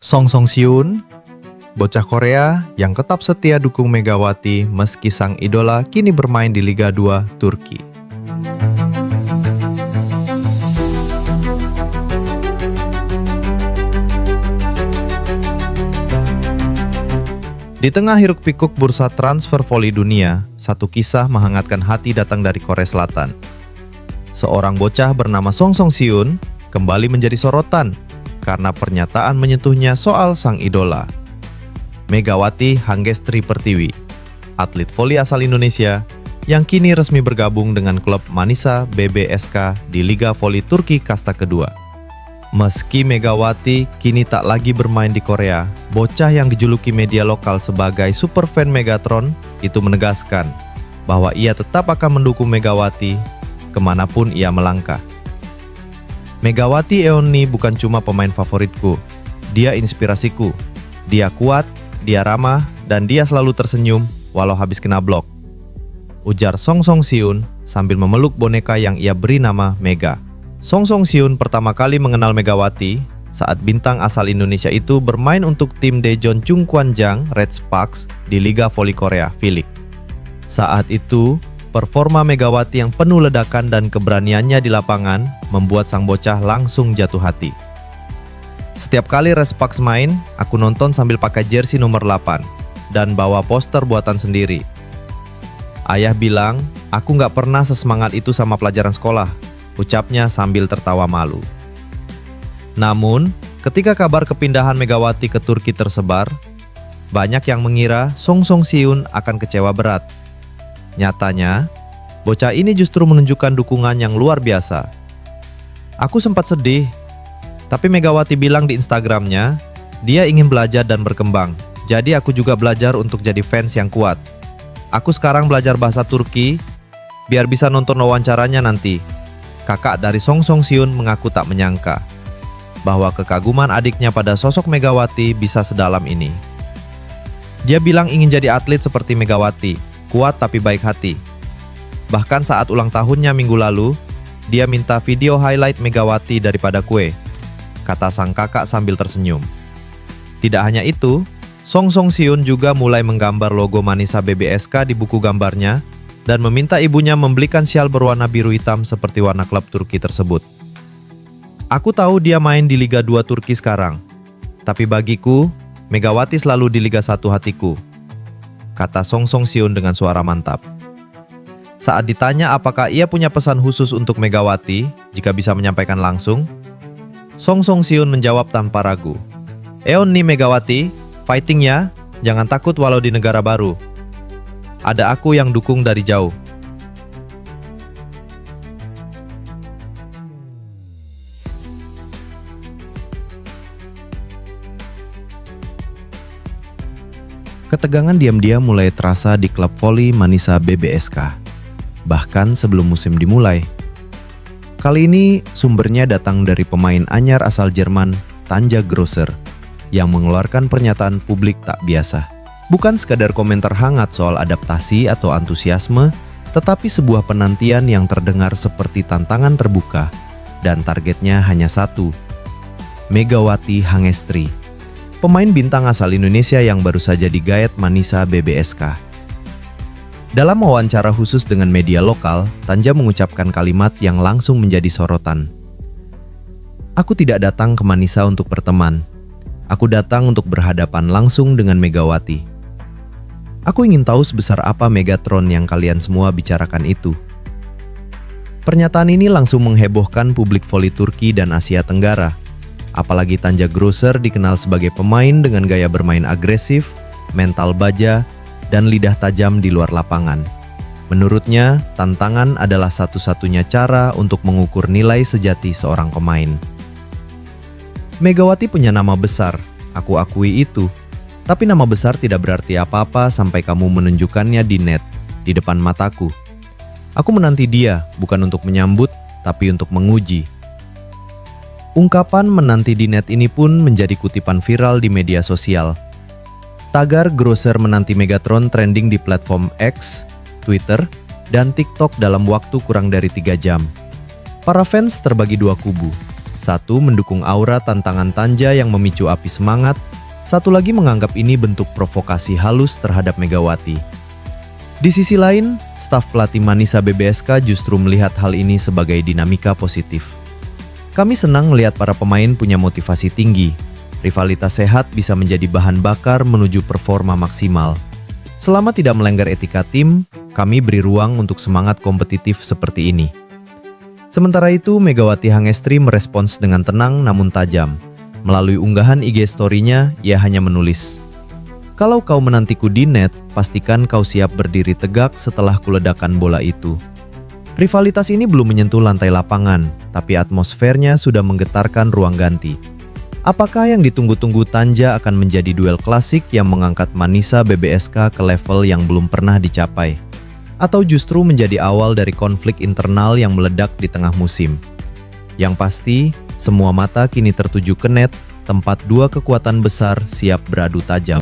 Song Song Siun, bocah Korea yang tetap setia dukung Megawati meski sang idola kini bermain di Liga 2 Turki. Di tengah hiruk-pikuk bursa transfer voli dunia, satu kisah menghangatkan hati datang dari Korea Selatan. Seorang bocah bernama Song Song Siun kembali menjadi sorotan karena pernyataan menyentuhnya soal sang idola. Megawati Hangestri Pertiwi, atlet voli asal Indonesia yang kini resmi bergabung dengan klub Manisa BBSK di Liga Voli Turki kasta kedua. Meski Megawati kini tak lagi bermain di Korea, bocah yang dijuluki media lokal sebagai superfan Megatron itu menegaskan bahwa ia tetap akan mendukung Megawati kemanapun ia melangkah. Megawati Eonni bukan cuma pemain favoritku, dia inspirasiku. Dia kuat, dia ramah, dan dia selalu tersenyum walau habis kena blok, ujar Song Song Siun sambil memeluk boneka yang ia beri nama Mega. Song Song Siun pertama kali mengenal Megawati saat bintang asal Indonesia itu bermain untuk tim Daejeon Jungkwanjang Red Sparks di Liga Voli Korea V-League. Saat itu, performa Megawati yang penuh ledakan dan keberaniannya di lapangan membuat sang bocah langsung jatuh hati. Setiap kali Red Sparks main, aku nonton sambil pakai jersey nomor 8 dan bawa poster buatan sendiri. Ayah bilang, aku nggak pernah sesemangat itu sama pelajaran sekolah, ucapnya sambil tertawa malu. Namun, ketika kabar kepindahan Megawati ke Turki tersebar, banyak yang mengira Song Song Siun akan kecewa berat. Nyatanya, bocah ini justru menunjukkan dukungan yang luar biasa. Aku sempat sedih, tapi Megawati bilang di Instagramnya, dia ingin belajar dan berkembang. Jadi aku juga belajar untuk jadi fans yang kuat. Aku sekarang belajar bahasa Turki, biar bisa nonton wawancaranya nanti. Kakak dari Song Song Siun mengaku tak menyangka bahwa kekaguman adiknya pada sosok Megawati bisa sedalam ini. Dia bilang ingin jadi atlet seperti Megawati, kuat tapi baik hati. Bahkan saat ulang tahunnya minggu lalu, dia minta video highlight Megawati daripada kue, kata sang kakak sambil tersenyum. Tidak hanya itu, Song Song Siun juga mulai menggambar logo Manisa BBSK di buku gambarnya dan meminta ibunya membelikan syal berwarna biru hitam seperti warna klub Turki tersebut. Aku tahu dia main di Liga 2 Turki sekarang, tapi bagiku, Megawati selalu di Liga 1 hatiku, kata Song Song Siun dengan suara mantap. Saat ditanya apakah ia punya pesan khusus untuk Megawati jika bisa menyampaikan langsung, Song Song Siun menjawab tanpa ragu. Eonni Megawati, fighting ya, jangan takut walau di negara baru. Ada aku yang dukung dari jauh. Ketegangan diam-diam mulai terasa di klub voli Manisa BBSK, bahkan sebelum musim dimulai. Kali ini sumbernya datang dari pemain anyar asal Jerman, Tanja Grosser, yang mengeluarkan pernyataan publik tak biasa. Bukan sekadar komentar hangat soal adaptasi atau antusiasme, tetapi sebuah penantian yang terdengar seperti tantangan terbuka, dan targetnya hanya satu, Megawati Hangestri, pemain bintang asal Indonesia yang baru saja digayat Manisa BBSK. Dalam wawancara khusus dengan media lokal, Tanja mengucapkan kalimat yang langsung menjadi sorotan. Aku tidak datang ke Manisa untuk berteman. Aku datang untuk berhadapan langsung dengan Megawati. Aku ingin tahu sebesar apa Megatron yang kalian semua bicarakan itu. Pernyataan ini langsung menghebohkan publik voli Turki dan Asia Tenggara. Apalagi Tanja Grosser dikenal sebagai pemain dengan gaya bermain agresif, mental baja, dan lidah tajam di luar lapangan. Menurutnya, tantangan adalah satu-satunya cara untuk mengukur nilai sejati seorang pemain. Megawati punya nama besar, aku akui itu. Tapi nama besar tidak berarti apa-apa sampai kamu menunjukkannya di net, di depan mataku. Aku menanti dia, bukan untuk menyambut, tapi untuk menguji. Ungkapan menanti di net ini pun menjadi kutipan viral di media sosial. Tagar Grosser menanti Megatron trending di platform X, Twitter, dan TikTok dalam waktu kurang dari 3 jam. Para fans terbagi dua kubu. Satu mendukung aura tantangan Tanja yang memicu api semangat, satu lagi menganggap ini bentuk provokasi halus terhadap Megawati. Di sisi lain, staf pelatih Manisa BBSK justru melihat hal ini sebagai dinamika positif. Kami senang melihat para pemain punya motivasi tinggi. Rivalitas sehat bisa menjadi bahan bakar menuju performa maksimal. Selama tidak melanggar etika tim, kami beri ruang untuk semangat kompetitif seperti ini. Sementara itu, Megawati Hangestri merespons dengan tenang namun tajam. Melalui unggahan IG story-nya, ia hanya menulis, "Kalau kau menantiku di net, pastikan kau siap berdiri tegak setelah kuledakan bola itu." Rivalitas ini belum menyentuh lantai lapangan, tapi atmosfernya sudah menggetarkan ruang ganti. Apakah yang ditunggu-tunggu Tanja akan menjadi duel klasik yang mengangkat Manisa BBSK ke level yang belum pernah dicapai? Atau justru menjadi awal dari konflik internal yang meledak di tengah musim? Yang pasti, semua mata kini tertuju ke net, tempat dua kekuatan besar siap beradu tajam.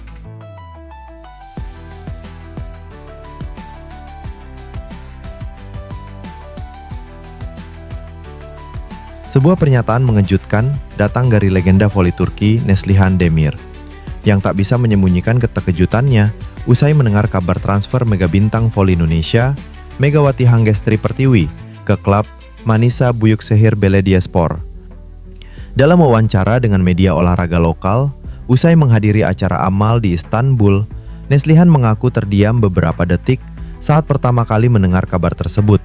Sebuah pernyataan mengejutkan datang dari legenda voli Turki Neslihan Demir, yang tak bisa menyembunyikan keterkejutannya usai mendengar kabar transfer mega bintang voli Indonesia, Megawati Hangestri Pertiwi, ke klub Manisa Büyükşehir Belediyespor. Dalam wawancara dengan media olahraga lokal, usai menghadiri acara amal di Istanbul, Neslihan mengaku terdiam beberapa detik saat pertama kali mendengar kabar tersebut.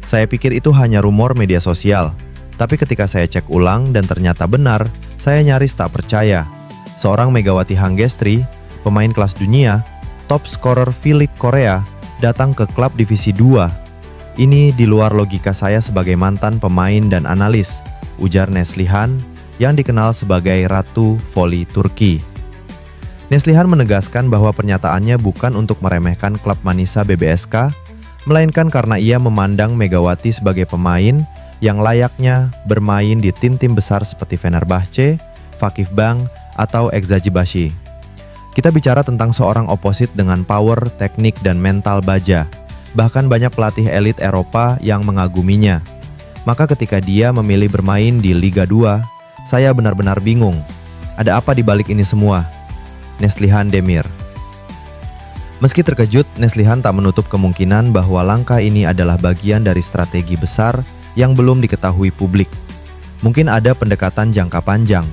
"Saya pikir itu hanya rumor media sosial. Tapi ketika saya cek ulang dan ternyata benar, saya nyaris tak percaya. Seorang Megawati Hangestri, pemain kelas dunia, top scorer V-League Korea, datang ke klub divisi 2. Ini di luar logika saya sebagai mantan pemain dan analis," ujar Neslihan yang dikenal sebagai Ratu Voli Turki. Neslihan menegaskan bahwa pernyataannya bukan untuk meremehkan klub Manisa BBSK, melainkan karena ia memandang Megawati sebagai pemain yang layaknya bermain di tim-tim besar seperti Fenerbahce, Vakifbank, atau Eczacıbaşı. Kita bicara tentang seorang oposit dengan power, teknik, dan mental baja. Bahkan banyak pelatih elit Eropa yang mengaguminya. Maka ketika dia memilih bermain di Liga 2, saya benar-benar bingung. Ada apa di balik ini semua? Neslihan Demir. Meski terkejut, Neslihan tak menutup kemungkinan bahwa langkah ini adalah bagian dari strategi besar yang belum diketahui publik. Mungkin ada pendekatan jangka panjang.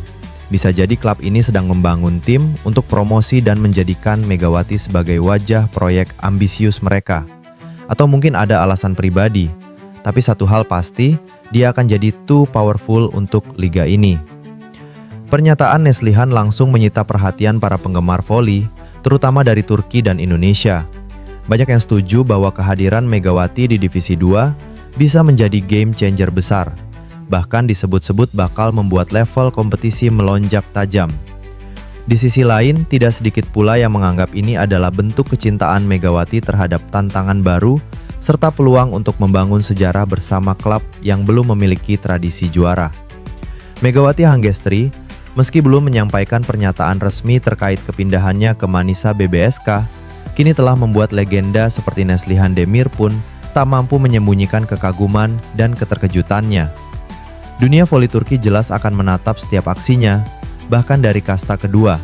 Bisa jadi klub ini sedang membangun tim untuk promosi dan menjadikan Megawati sebagai wajah proyek ambisius mereka. Atau mungkin ada alasan pribadi. Tapi satu hal pasti, dia akan jadi too powerful untuk liga ini. Pernyataan Neslihan langsung menyita perhatian para penggemar voli, terutama dari Turki dan Indonesia. Banyak yang setuju bahwa kehadiran Megawati di divisi 2 bisa menjadi game changer besar. Bahkan disebut-sebut bakal membuat level kompetisi melonjak tajam. Di sisi lain, tidak sedikit pula yang menganggap ini adalah bentuk kecintaan Megawati terhadap tantangan baru, serta peluang untuk membangun sejarah bersama klub yang belum memiliki tradisi juara. Megawati Hangestri, meski belum menyampaikan pernyataan resmi terkait kepindahannya ke Manisa BBSK, kini telah membuat legenda seperti Neslihan Demir pun tak mampu menyembunyikan kekaguman dan keterkejutannya. Dunia voli Turki jelas akan menatap setiap aksinya, bahkan dari kasta kedua.